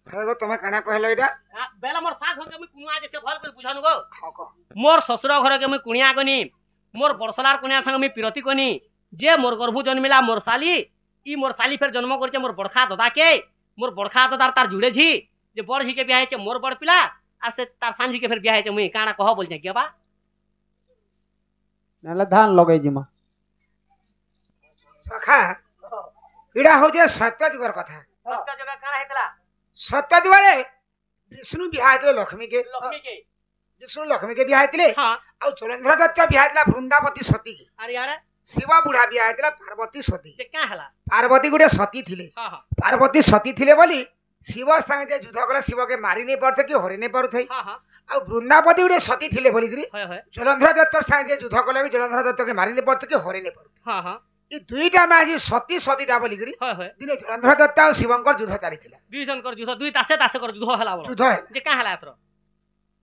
हेगो तुम्हें कहना कहलो इडा बेला मोर साथ होके मैं कुनिया जे भल कर बुझानु गो खको मोर ससुर घर के मैं कुनिया गनी मोर बरसलार कुनिया संग मैं पिरती कोनी जे मोर गर्भु जन्मिला मोर साली ई मोर साली फेर जन्म करचे मोर बड़खा दादा के मोर बड़खा दादार तार जुड़े छी जे बड़ जी के बियाह छे मोर बड़ पिला आ से तार सांझी के फेर बियाह छे मुई काना कह बोल जे के बा नले धान लगे जिमा सखा इडा हो जे सत्य जुगर कथा सत्य जगह काना हेतला सत्य जुगरे विष्णु बियाह हेतले लक्ष्मी के विष्णु लक्ष्मी के बियाह हेतले हां आ चलेंद्र दत्त बियाह हेतला वृंदावती सती के अरे यार शिव बुढ़ा बियाह हेतला पार्वती सती जे का हला पार्वती गुटे सती थिले हां हां पार्वती सती थिले बोली शिव संगे जे युद्ध कले शिव के मारी नहीं पड़ते कि हरि नहीं पड़ते हां हां आ वृंदावती गुटे सती थिले बोली करी होय होय जलंधर दत्त संगे जे युद्ध कले भी जलंधर दत्त के मारी नहीं पड़ते कि हरि नहीं पड़ते हां हां ई दुईटा में आज सती सतीटा बोली करी होय होय दिने जलंधर दत्त और शिवंकर युद्ध चलीथिला दुई जन कर जुध दुई तासे तासे कर जुध हला बोल युद्ध है जे का हला एतरो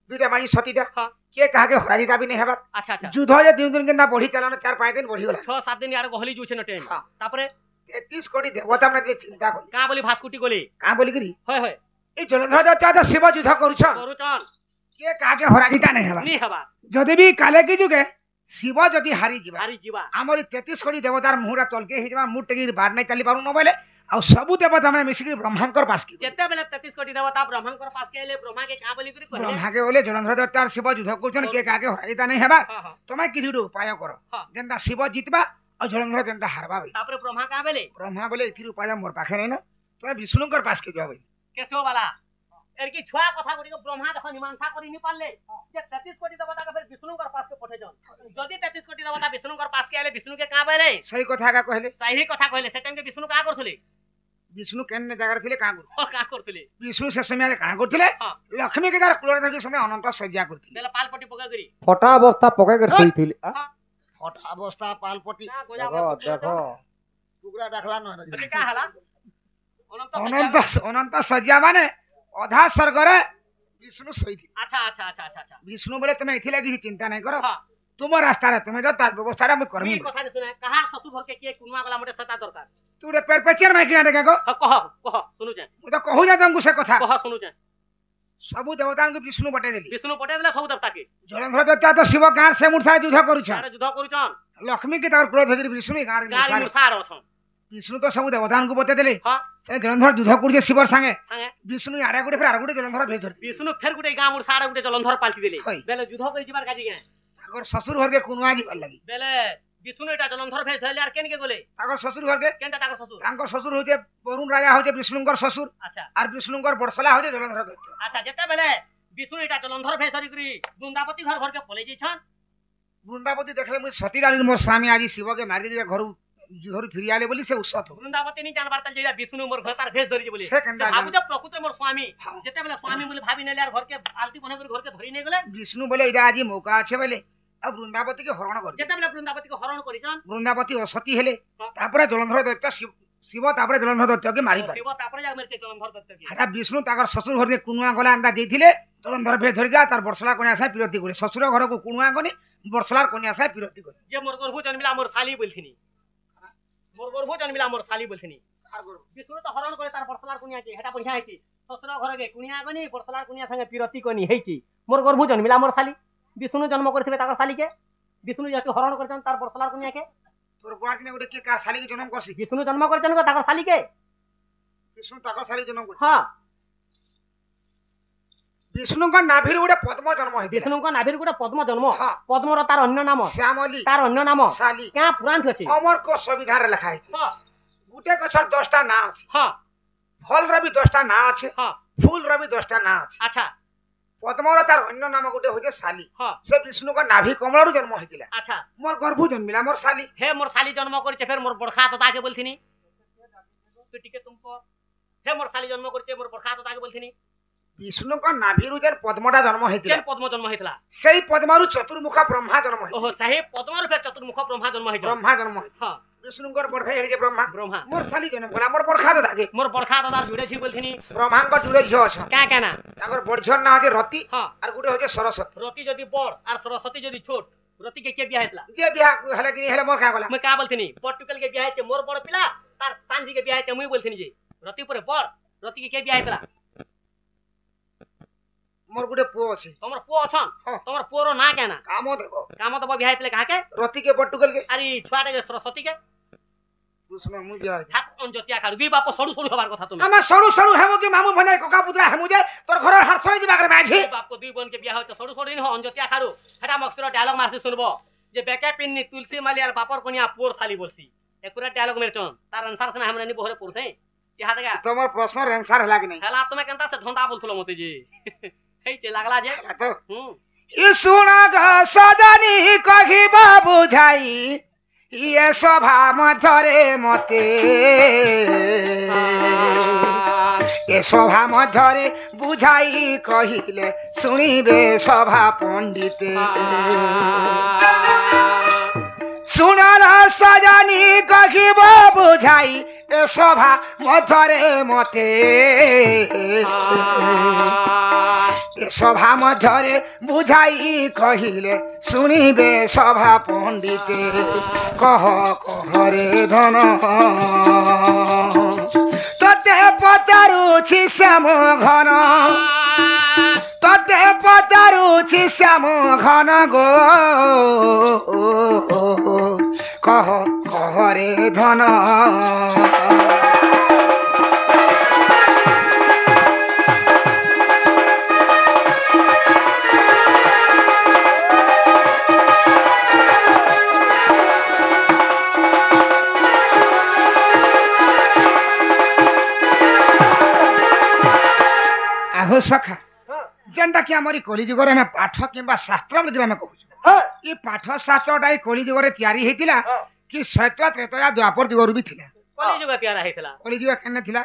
दुईटा में सतीटा हां के कहा के हराजीता भी नहीं हेबा अच्छा अच्छा युद्ध जे दिन दिन के ना बढ़ी चलाना 4-5 दिन बढ़ी होला 6-7 दिन यार गहली जुछे न टाइम हां तापरे 33 कोटी देवता में चिंता कर का बोली भास्कुटी गोली का बोली करी होय होय ई जलंधर दत्त तो शिव युद्ध करूछ करूचन के कहा के हराजीता नहीं हेबा नी हबा जदि भी काले की जुगे शिव जदि हारी जीवा हारी जीवा आमर 33 कोटी देवतार मुहरा तलके हि जमा मुट टेकी बार नहीं चली पारू न बोले आ सबु देवता में मिसिक ब्रह्मांकर पास की जेते बेले 33 कोटी देवता ब्रह्मांकर पास के ले ब्रह्मा के का बोली करी कहले ब्रह्मा के बोले जलंधर दत्त और शिव युद्ध करूछन के कहा के हराजीता नहीं हेबा हां हां तुम्हें किसी उपाय करो हां जेंता शिव जीतबा और जलंधर जेंता हारबा भाई तापरे ब्रह्मा का बेले ब्रह्मा बोले इथिर उपाय मोर पाखे नहीं ना तुम्हें विष्णुकर पास के जाओ भाई केसो वाला एर की छुआ कथा गुडी को ब्रह्मा देखो मीमांसा करी नि पाले जे 33 कोटी देवता का फिर विष्णुकर पास के पठे जन जदी 33 कोटी देवता विष्णुकर पास के आले विष्णु के का बेले सही कथा का कहले सही कथा कहले से टाइम के विष्णु का करथले विष्णु केन जगह थिले का गुरु ओ का करथले विष्णु से समय का करथिले हां लक्ष्मी के द्वारा कुलर के समय अनंत सज्जा करथिले बेले पालपट्टी पका करी फटा अवस्था पके कर सही थी हां हट अवस्था पालपट्टी ना गोजा देखो देखो टुकड़ा डाखला न तो का हला अनंत अनंत सज्जा माने अधा स्वर्ग रे विष्णु सही थी अच्छा अच्छा अच्छा अच्छा अच्छा विष्णु बोले तुम्हें इथिले की चिंता नहीं करो हां तुम रास्ता रे तुम्हें जो तार व्यवस्था रे मैं करमी मी कथा सुना कहा ससुर घर के कुनवा गला मटे सता दरकार तू रे पेरपेचर में किना देखो कह सुनु जे मैं तो कहू जा तुमको से कथा कह सुनु जे सबु देवता को विष्णु बटे देली विष्णु पटे देला सब देवता के जलंधर दत्त तो शिव गार से मुरसा युद्ध करूछ सारे युद्ध करूछन लक्ष्मी के तार क्रोध धरि विष्णु गार गाड़ी मुरसा मुसार अछन विष्णु तो सब देवता को बते देले हां से जलंधर युद्ध करूछ शिवर संगे संगे विष्णु आड़े गुटे फिर आड़ गुटे जलंधर भेज धरती विष्णु फेर गुटे गाम मुसार गुटे जलंधर पाल्टी देले होय। बेले युद्ध करी जीवार काजी गे अगर ससुर घर के कुनवा जीवन लगी बेले विष्णु एटा जलंधर भेज धरले आर केन के गोले अगर ससुर घर के केनटा ताकर ससुर तांकर ससुर होजे वरुण राजा होजे विष्णुकर ससुर अच्छा और विष्णुकर बड़सला होजे जलंधर दत्त अच्छा जेते बेले विष्णु एटा जलंधर भेज धरी करी वृंदावती घर घर के पले जी छन वृंदावती देखले मुझे सती डाली मोर स्वामी आज शिव के मारी दे घर घर फिरि आले बोली से उसत हो वृंदावती नहीं जान बारतल जेला विष्णु मोर घर तार भेज धरी बोले से केनटा भाबु जब प्रकृति मोर स्वामी हाँ। जेते बेले स्वामी बोले भाभी नेले आर घर के आलती बने घर के धरी नै गेले विष्णु बोले इडा आज मौका अच्छे बोले अब वृंदावती के हरण कर जेते बेले वृंदावती को हरण करी छन वृंदावती असती हेले हाँ। तापरे जलंधर दत्त शिव तापरे जलंधर दत्त के मारी पारे शिव तापर जा मेरे के जलंधर दत्त के हटा विष्णु ताकर ससुर घर के कुनुआ गला अंडा देथिले जलंधर भेज धरि जा तार बड़सला कोनिया से पिरती करे ससुर घर को कुनुआ गनी बड़सलार कोनिया से पिरती करे जे मोर गर्भु जन्मिला मोर साली बोलथिनी मोर गर्भु जन्मिला मोर साली बोलथिनी विष्णु तो हरण करे तार बड़सलार कुनिया के हेटा बढ़िया हेची ससुर घर के कुनिया गनी बड़सलार कुनिया संगे पिरती कोनी हेची मोर गर्भु जन्मिला मोर साली विष्णु जन्म करथिबे ताकर साली के विष्णु जाके हरण करछन तार बड़सलार कुनिया के तोर गुआट ने गुटे के का साली के जन्म करसी विष्णु जन्म करछन को ताकर साली के विष्णु ताकर साली जन्म कर हां विष्णु का नाभिर गुटे पद्म जन्म है विष्णु को नाभिर गुटे पद्म जन्म हां पद्मर तार अन्य नाम श्यामली तार अन्य नाम साली क्या पुराण अछि अमर को संविधान रे लिखा है हां गुटे गछर 10टा ना अछि हां फल रे भी 10टा ना अछि हां फूल रे भी 10टा ना अछि अच्छा पद्मर तार अन्य नाम गुटे होजे साली हां से विष्णु का नाभि कमल जन्म होइतिला अच्छा मोर गर्भ जन्मिला मोर साली हे मोर साली जन्म करछे फेर मोर बड़खा दादा के बोलथिनी तो ठीक है तुमको हे मोर साली जन्म करछे मोर बड़खा दादा के बोलथिनी विष्णु का नाभि रुजन पद्मटा जन्म होइतिला केन पद्म जन्म हेतला सेही पद्मरु चतुर्मुखा ब्रह्मा जन्म होइतिला ओहो साहे पद्मर फेर चतुर्मुख ब्रह्मा जन्म हेतला ब्रह्मा जन्म होइतिला हां विष्णुकर बड़ भाई हेजे ब्रह्मा ब्रह्मा मोर साली जन्म होला मोर बड़खा दादा के मोर बड़खा दादा जुड़े छी बोलथिनी ब्रह्मांक जुड़े झियो अछ क्या कहना ताकर बड़झर ना होजे रति हां और गुटे होजे सरस्वती रति जदी बड़ और सरस्वती जदी छोट रति के बियाह हेतला जे बियाह हले कि हेले मोर का गला मैं का बोलथिनी पर्टिकल के बियाह छे मोर बड़ पिला तार सांझी के बियाह छे मुई बोलथिनी जे रति पर बड़ रति के बियाह हेतला मोर गुटे पुओ अछि तमर पुओ अछन हाँ। तमर पुओर ना केना काम देबो काम तो बियाह हेतले काहे के रति के बटुकल के अरे छुआटे के सरस्वती के दुसनो मु बिया हाथ अंजतिया काढ दुई बाप सडु सडु हबार कथा तुम हम सडु सडु हेमो कि मामू भने कोका पुत्रा हेमु जे तोर घर हरसळे दिबा करे बाजी बाप को दुई बन के बियाह होत सडु सडु न हो अंजतिया काढु हेटा मक्सुर डायलॉग मासे सुनबो जे बेके पिन्नी तुलसी मालियार बापर कोनिया पोर थाली बोलसी एकुरा डायलॉग मेरचन तार अनुसार से हमने नि बहरे पुरथे यहाँ तक तोमर प्रश्न आंसर हला कि नहीं हला तुमे केनता से धंधा बोलथलो मते जी हे चे लागला जे तो हम्म ई सुना ग सजनी कहिबा बुझाई ये सभा मधरे मते ए सभा मधरे बुझाई कहिले सुनिबे सभा पंडिते सुनला सजनी कहिबा बुझाई ए सभा मधरे मते ए सभा मधरे बुझाई कहिले सुनिबे सभा पंडिते कह रे धन तते पचारुछि श्याम घन तते पचारुछि श्याम घन गो कह रे धन आहो सखा जेनटा कि आमरी कली जुगरे में पाठ किंबा शास्त्र में में कहू ये पाठ शास्त्रटा ई कली जुगरे तैयारी हेतिला कि सत्य त्रेतया द्वापर जुगरु भी थिला कली जुग प्यारा हेतला कली जुग केने थिला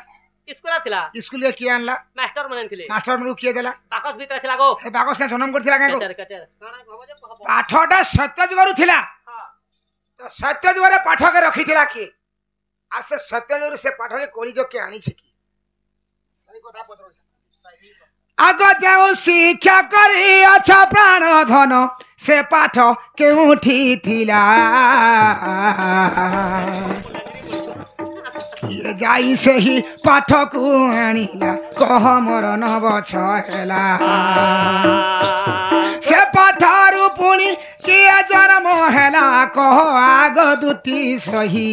स्कूल थिला स्कूल के किया आनला मास्टर मन थिले मास्टर मरु किए देला बाकस भीतर थिला गो ए बागस के जन्म करथिला काको कटर कटर काना भबो जे कहबो पाठटा सत्य जुगरु थिला हां तो सत्य जुगरे पाठ के रखिथिला कि आ से सत्य जुगरु से पाठ के कली जुग के आनी छै कि सही कथा पत्र आग जाऊ शिक्षा करी अच्छा प्राण धन से पाठ केउठी थिला किए जाई से ही पाठ को आनिला कह मोर नव छला से पाठारु पुणी किए जन्म हेला कह आग दुती सही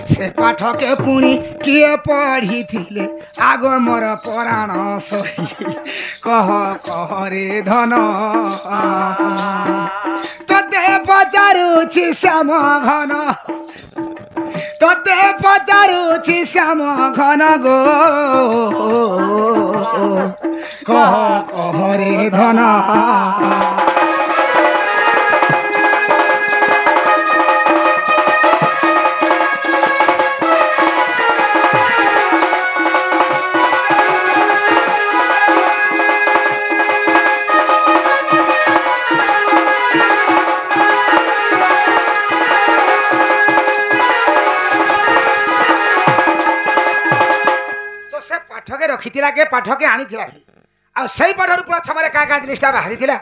से पाठ के पुणी किए पढ़ी थिले आग मोर पराण सही कह रे धन तते पचारुछि श्याम घन तते पचारुछि श्याम घन गो कह रे धन रखिथिला के पाठ के आनीथिला कि आ सही पाठर प्रथम रे का जिनिसटा बाहरी थिला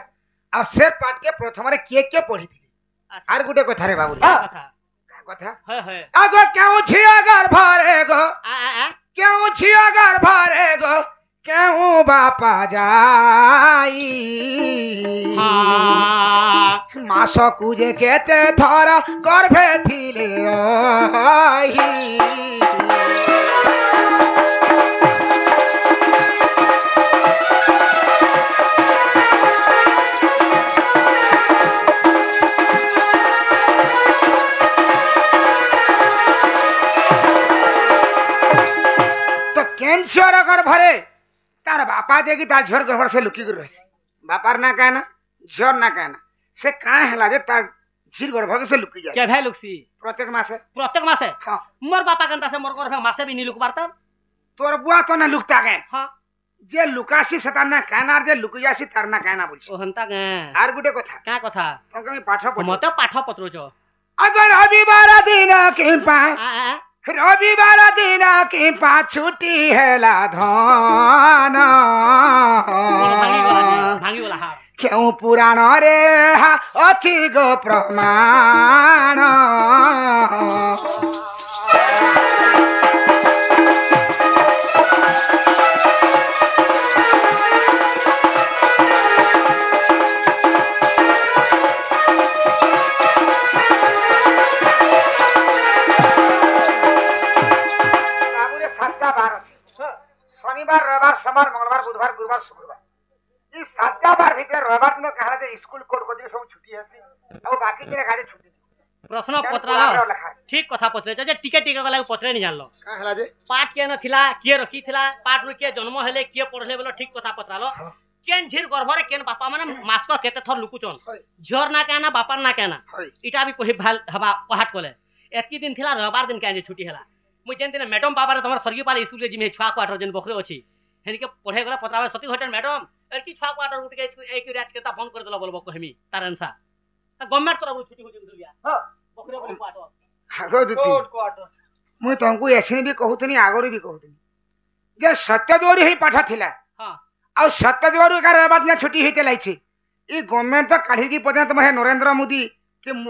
आ से पाठ के प्रथम रे के पढिथिले आर गुटे कथा रे बाबू कथा है है आगो क्यों छिया घर भरे गो आ क्यों छिया घर भरे गो क्यों बापा जाई मास कुजे केते थर गर्भे थिले आई कैंसर गर्भरे तार बापा देगी तार झर गर्भ से लुकी कर रही बापार ना कहना झर ना कहना से का हला रे तार झीर गर्भ से लुकी जाए क्या भाई लुकसी प्रत्येक मासे हां मोर बापा कंता से मोर गर्भ मासे भी नी लुक बारता तोर बुआ तो ना लुकता गए हां जे लुकासी सतार ना कहना जे लुकी जासी तार ना कहना बोलछ ओ हंता गे आर गुटे कथा का कथा तम कमी पाठ पढ मते पाठ पत्र छ अगर रविवार दिन के पा आ रविवार दिन की पाछुटी हेला धन भांगी वाला हार क्यों पुराण रे हा अछि गो प्रमाण सातटा बार अछि शनिवार रविवार सोमवार मंगलवार बुधवार गुरुवार शुक्रवार ई सातटा बार भीतर रविवार दिन कहा जे स्कूल कोड कोड सब छुट्टी अछि और बाकी दिन गाड़ी छुट्टी प्रश्न पत्रालो ठीक कथा पत्रे जे टिके टिके गला पत्रे नहीं जानलो का हला जे पाठ के न थिला के रखी थिला पाठ रु के जन्म हेले के पढ़ले बोलो ठीक कथा पत्रालो केन झिर गर्भरे केन बापा माने मास्क केते थर लुकुचन झोर ना कहना बापा ना कहना इटा भी कोही भाल हवा पहाट कोले एतकी दिन थिला रविवार दिन के छुट्टी हला मु जेन दिन मैडम बाबा रे तमर सरगी पाल स्कूल जिमे छुआ क्वार्टर जन बखरे अछि हेनी के पढ़े गला पत्रावे सती घटन मैडम er ki छुआ क्वार्टर उठ के एक रात के ता फोन कर देला बोलबो कहमी तारनसा गवर्नमेंट तरफ छुट्टी हो दिया हां बखरे बोली क्वार्टर आगो दुती क्वार्टर मु तुमको एछनी भी कहूतनी आगोरी भी कहूतनी जे सत्य दोरी ही पाठ थिला हां आ सत्य दोरी का रविवार दिन छुट्टी हेते लाइछे ई गवर्नमेंट तो काढ़ी की पदे तमरे नरेंद्र मोदी के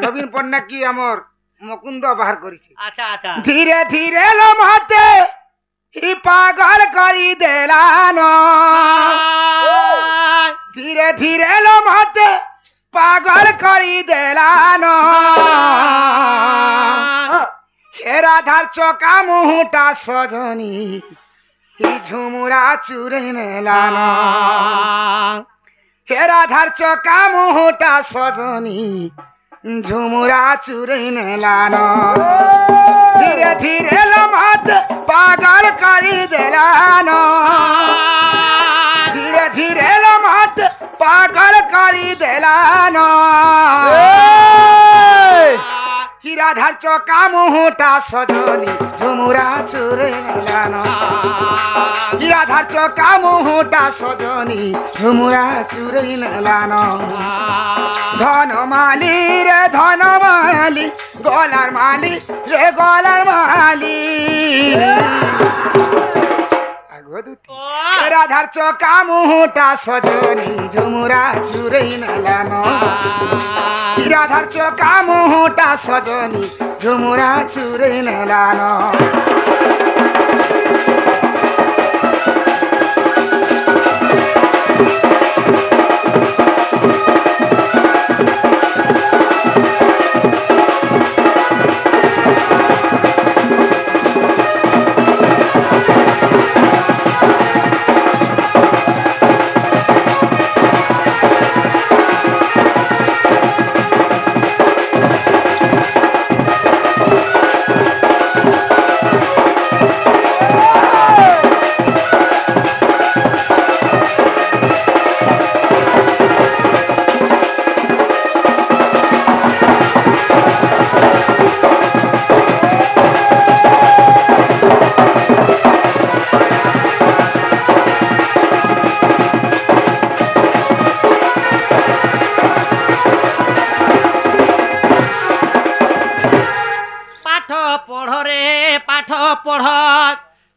नवीन पटनायक की हमर मुकुंद बाहर करिছে अच्छा अच्छा धीरे धीरे लो महते ही पागल करी देलानो धीरे धीरे लो महते पागल करी देलानो हे राधार चौका मुहटा सजनी ही झुमुरा चुरने लानो हे राधार चौका मुहटा सजनी झुमुरा चुरने लानो धीरे धीरे लमत पागल करी देलानो धीरे धीरे लमत पागल करी देलानो राधार चौका मुहटा सजनी झुमुरा चुरने लानो राधार चौका मुहटा सजनी झुमुरा चुरने लानो धन माली रे धन माली गलार माली रे गलार माली राधार चौका मुहटा सजनी झुमुरा चुरने लानो राधार चौका मुहटा सजनी झुमुरा चुरने लानो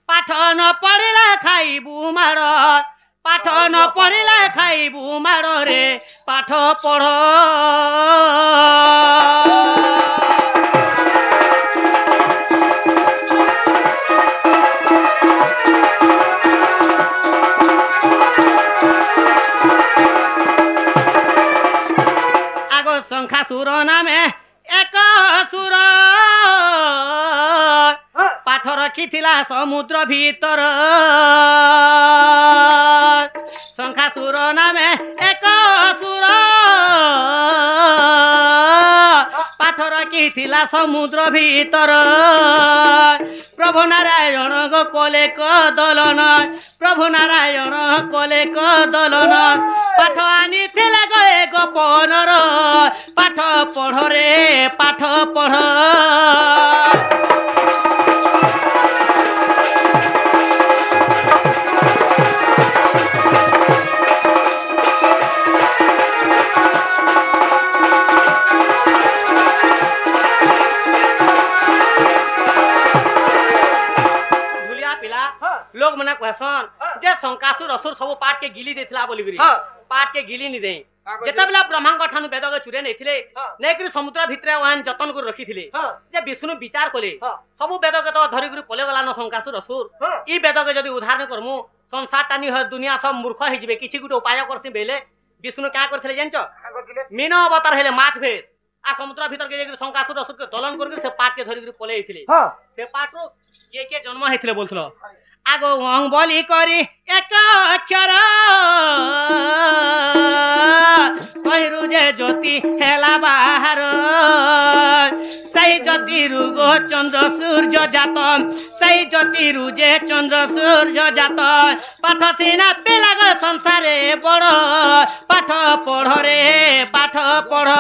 पाठ न पढ़िला खाइबू मार पाठ न पढ़िला खाइबू मार रे पाठ पढ़ आगो संख्या सुर नामे एक सुर पाठ रखिथिला समुद्र भीतर संख्या सुर नामे एक सुर पाठ रखिथिला समुद्र भीतर प्रभु नारायण गो कोले कदलन प्रभु नारायण कोले कदलन पाठ आनिथिला गए गोपनर पाठ पढ़ रे पाठ पढ़ लोग मना कहसन जे शंकासुर असुर सब पाठ के गिली देथिला बोली गरी पाठ के गिली नि दे जेता बेला ब्रह्मांड ठानु वेद के चुरे नैथिले नेकरी समुद्र भितरे वान जतन कर रखिथिले जे विष्णु विचार कोले सब वेद के तो धरि गुरु पले गला न शंकासुर असुर ई वेद के जदी उदाहरण करमु संसार टानी ह दुनिया सब मूर्ख हिजबे किछि गुटे उपाय करसी बेले विष्णु क्या करथिले जानचो मीन अवतार हेले माछ भेष आ समुद्र भीतर के शंकासुर असुर के दलन करके से पाट के धरि पले आइथिले हां से पाटरो के जन्म हेथिले बोलथलो आगो वंग बोली करी एक अक्षर कहिरु जे ज्योति हेला बाहर सही ज्योति रुगो चंद्र सूर्य जात सही ज्योति रुजे चंद्र सूर्य जात पाठ सिना पिलाग संसारे बड़ पाठ पढ़ रे पाठ पढ़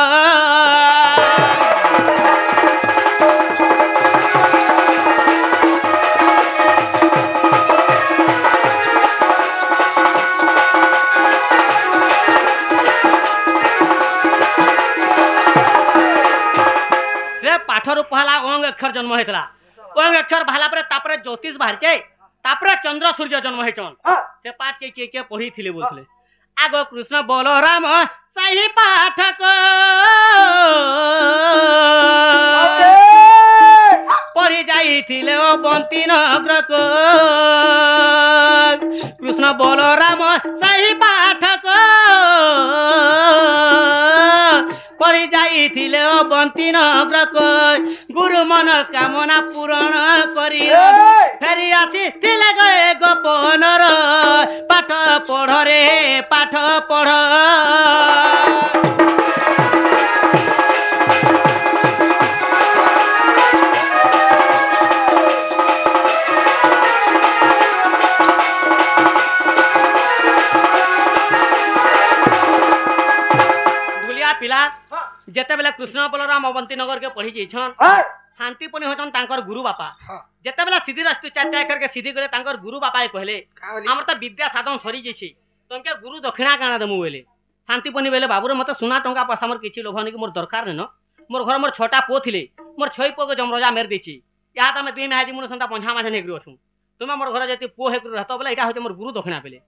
पाठर पहला ओंग अक्षर जन्म होता ओंग अक्षर बाहला पर तापरे ज्योतिष बाहर तापरे चंद्र सूर्य जन्म होचन से पाठ के पढ़ी थिले बोलथले आगो कृष्ण बलराम सही पाठक पढ़ी जाइथिले ओ बंती नगर को कृष्ण बलराम सही पाठक पढ़ी जाइथिले ओ बंती नगर को गुरु मनस्कामना पूरण करी फेरी आसी थिले गए गोपनर पाठ पढ़ रे पाठ पढ़ पिला जेते बेला कृष्ण बलराम अवंती नगर के पढ़ी जाइछन शांतिपनि होतन तांकर गुरु बापा जेते बेला सीधी रास्ते चाचा करके सीधी गले तांकर गुरु बापा कहले हमर त विद्या साधन सरी जैछि तमके गुरु दक्षिणा काना दमु बेले शांतिपनि बेले बाबू रे मते सुना टंका पैसा मोर किछि लोभ नै कि मोर दरकार न मोर घर मोर छोटा पो थिले मोर छई पो के जमरोजा मेर देछि या त मैं दुई महादी मुन संता पंझा माझे नेगरि अछु तुमे मोर घर जति पो हेकर रहतो बेले एटा होते मोर गुरु दक्षिणा बेले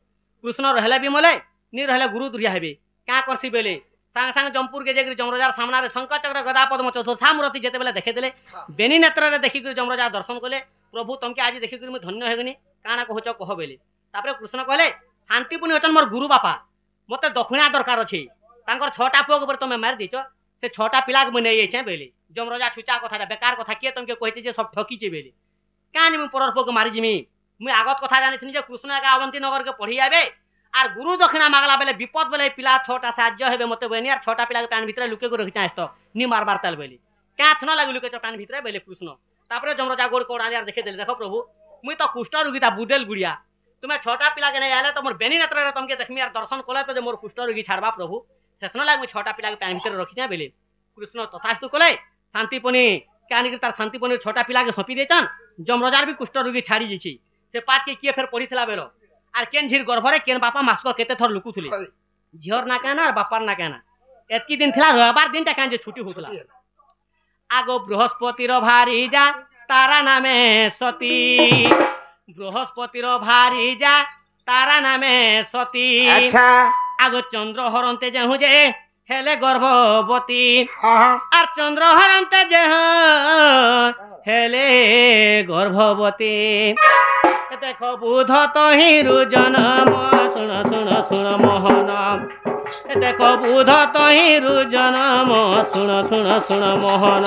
कृष्ण रहले भी मले नि रहले गुरु दुरिया हेबे का करसी बेले सांग सांग जमपुर के जेगरी जमरोजार सामना रे शंकर चक्र गदा पद्म चतुर्था मूर्ति जेते बेले देखे देले बेनी नेत्र रे देखि कर जमरोजार दर्शन कले प्रभु तमके आज देखि कर मैं धन्य हेगनी काना कहछ कह बेले तापर कृष्ण कहले शांतिपुनि होचन मोर गुरु बापा मते दक्षिणा दरकार अछि तांकर छटा पोग पर तमे मार दिछ से छटा पिला के मने छै बेले जमरोजा छुचा कथा बेकार कथा के तमके कहै जे सब ठकी छै बेले कानी मैं परर पोग मारि जिमी मैं आगत कथा जानिथिनी जे कृष्ण का अवंती नगर के पढ़ी आबे आर गुरु दक्षिणा मागला बेले विपद बेले पिला छोटा साहाय्य हेबे मते बेनी आर छोटा पिला के पान भितर लुके को रखि चाहस्तो नि मार मार ताल बेले क्या थना लागु लुके पान भितर बेले कृष्ण तापरे जमरोजा गोड़ कोड़ा यार देखे देले देखो प्रभु मुई तो कुष्ठ रोगीता बुडेल गुड़िया तुम्हें छोटा पिला के नहीं आले तो मोर बेनी नेत्र रे तमके देखमी यार दर्शन कोले तो जे मोर कुष्ठ रोगी छाड़बा प्रभु सेथना लागु छोटा पिला के पान भितर रखि जा बेले कृष्ण तथास्तु कोले शांतिपनि कानी तार शांतिपनि छोटा पिला के सपी देचन जमरोजार भी कुष्ठ रोगी छाड़ी जैछि से पाट के किए फेर पढ़ीथला बेलो आर केन झिर गर्भरे केन बापा मासको केते थर लुकुथुले झियर ना कहना और बापार ना कहना एतकी दिन थिला रविवार दिन ता कान जे छुट्टी होतला आगो बृहस्पति रो भारी जा तारा नामे सती बृहस्पति रो भारी जा तारा नामे सती अच्छा आगो चंद्र हरंते जेहु जे हेले गर्भवती आर चंद्र हरंते जे हेले गर्भवती देखो बुध तहिरु जन्म सुन सुन सुन मोहन देखो बुध तहिरु जन्म सुन सुन सुन मोहन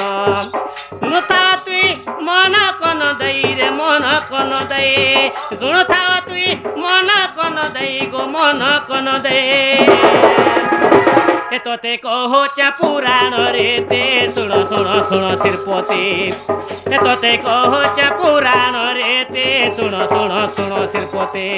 सुनुथा तुई मन कन दई रे मन कन दई सुनुथा तुई मन कन दई गो मन कन दई तोते कहो चा पुराण रे ते सुन सुन सुन सिरपते तोते कहो चा पुराण रे ते सुन सुन सुन सिरपते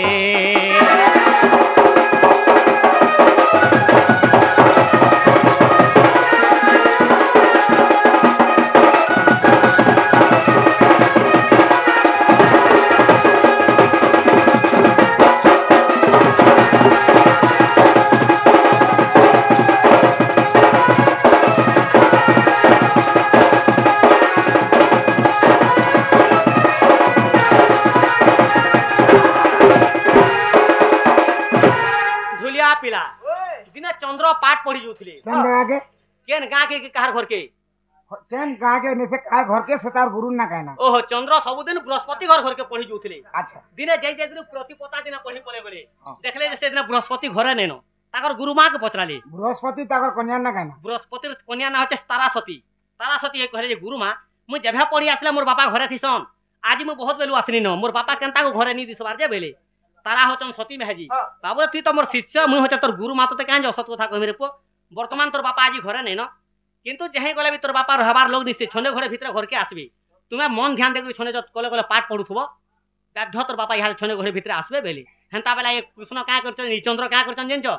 पढ़ी जोथले केन गां के कार घर के केन गां के ने से का घर के सतार गुरु ना कहना ओहो चंद्र सब दिन बृहस्पति घर के पढ़ी जोथले अच्छा दिने जय जय प्रतिपता दिन पढ़ी पड़े बले देखले जे से दिन बृहस्पति घरे नेनो ताकर गुरुमा के पचराले बृहस्पति ताकर कन्या ना कहना बृहस्पतिर कन्या ना होचे तारासती तारासती एक कहले जे गुरुमा मु जेभा पढ़ी आसले मोर बापा घरे थिसन आज मु बहुत बेलु आसनी न मोर बापा केनता को घरे नी दिसबार जे बेले तारा होचन सती मेहजी बाबू तू तो मोर शिष्य मु होचे तोर गुरुमा तो काहे असत कथा कहबे रे पो वर्तमान तोर बापा आज घरे नै न किंतु जेहे गले भी तोर बापा रहबार लोग निश्चय छने घरे भीतर घर के आसबे तुमे मन ध्यान देके छने कले कले पाठ पढुथबो गाध तोर बापा इहा छने घरे भीतर आसबे बेले हेंता बेला एक कृष्ण का करछन चंद्र का करछन जेनचो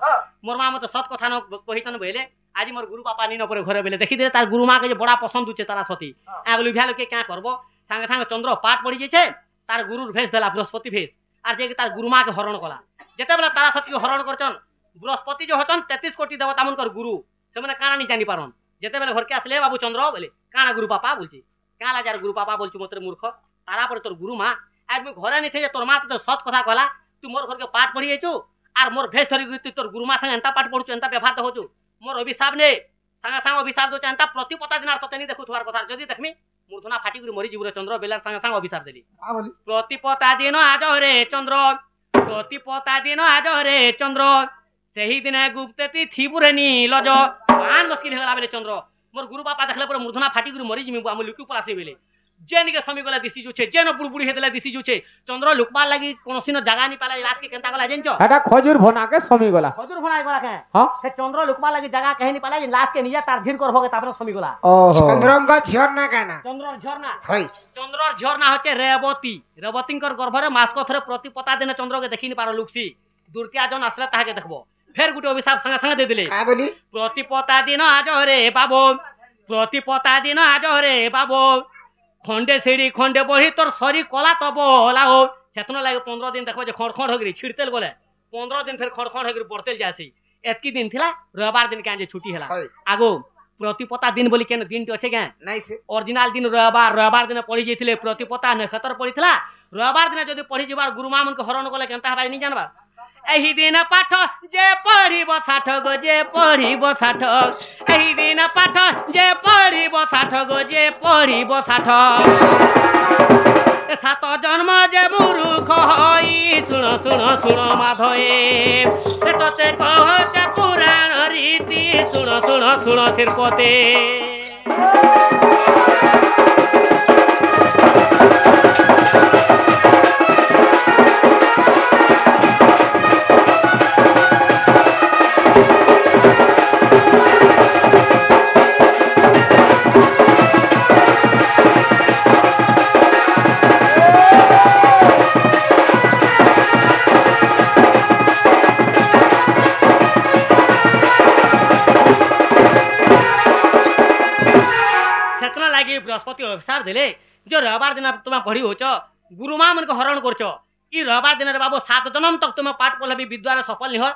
मोर मा मत सत कथा न कहितन बेले आज मोर गुरु बापा नी न पर घरे बेले देखि दे तार गुरु मा के जे बड़ा पसंद होचे तारा सती आगलु भ्यालो के का करबो संगे संगे चंद्र पाठ पड़ी जेछे तार गुरुर भेष देला बृहस्पति भेष आर जे तार गुरु मा के हरण कला जेते बेला तारा सती के हरण करछन बृहस्पति जो हचन 33 कोटी देवता मनकर गुरु से माने काना नी जानि पारन जेते बेले घर के आसले बाबू चंद्र बोले काना गुरु पापा बोलची काला जार गुरु पापा बोलची मोतरे मूर्ख तारा पर तोर गुरु मा आज मैं घरे नहीं थे जे तोर मा तो सत कथा कहला तू मोर घर के पाठ पढ़ी आइछु आर मोर भेष धरी तू तोर गुरु मा संग एंता पाठ पढुछु एंता व्यवहार होछु मोर अभिशाप ने संग संग अभिशाप दो एंता प्रतिपता दिनार तते नी देखु थवार कथा जदी देखमी मूर्धना फाटी गुरु मरी जीवर चंद्र बेला संग संग अभिशाप देली प्रतिपता दिन आज रे चंद्र प्रतिपता दिन आज रे चंद्र सेही दिन गुप्त तिथि पुरेनी लज मान मुश्किल होला बेले चंद्र मोर गुरु बापा देखले पर मूर्धना फाटी गुरु मरी जिमी हम लुकु पलासे बेले जेन के समी गला दिसी जुछे जेन बुड़बुड़ी हेतला दिसी जुछे चंद्र लुकबार लागी कोनोसी न जगह नी पाला रात के केनता गला जेनचो हेटा खजूर भना के समी गला खजूर भनाई गला के हां से चंद्र लुकबार लागी जगह कहे नी पाला लात के निया तार धीर करबो के तापर समी गला ओहो चंद्रंगा झरना कहना चंद्र झरना हई चंद्र झरना होचे रेवती रेवतींकर गर्भरे मासको थरे प्रतिपता दिन चंद्र के देखि नी पारो लुकसी दुर्त्या जन असला ताहा के देखबो फेर गुटे अभिशाप संगे संगे दे दिले का बोली प्रतिपता दिन आज रे बाबू प्रतिपता दिन आज रे बाबू खंडे सीढ़ी खंडे बढ़ी तोर सरी कला तो बोला हो सेतनो लागे 15 दिन देखबो जे खड़खड़ होगरी छिड़तेल गले 15 दिन फिर खड़खड़ होगरी बढ़तेल जासी एतकी दिन थिला रविवार दिन के जे छुट्टी हला आगो प्रतिपता दिन बोली केन दिन अछि के नहीं से ओरिजिनल दिन रविवार दिन पढ़ी जेथिले प्रतिपता नक्षत्र पढ़ीथिला रविवार दिन जदी पढ़ी जिबार गुरुमा मन के हरण गले केनता हबाई नी जानबा एही दिन पाठ जे पढ़िब 60 गो जे पढ़िब 60 एही दिन पाठ जे पढ़िब 60 गो जे पढ़िब 60 सात जन्म जे मूर्ख हई सुन सुन सुन माधवे तते कहते पुराण रीति सुन सुन सुन सिरपते बृहस्पति अभिशाप देले जो रविवार दिन तुम पढ़ी होच गुरुमा मन को हरण करछ ई रविवार दिन रे बाबू 7 जन्म तक तुम पाठ पढ़ले भी विद्वारे सफल नहीं हो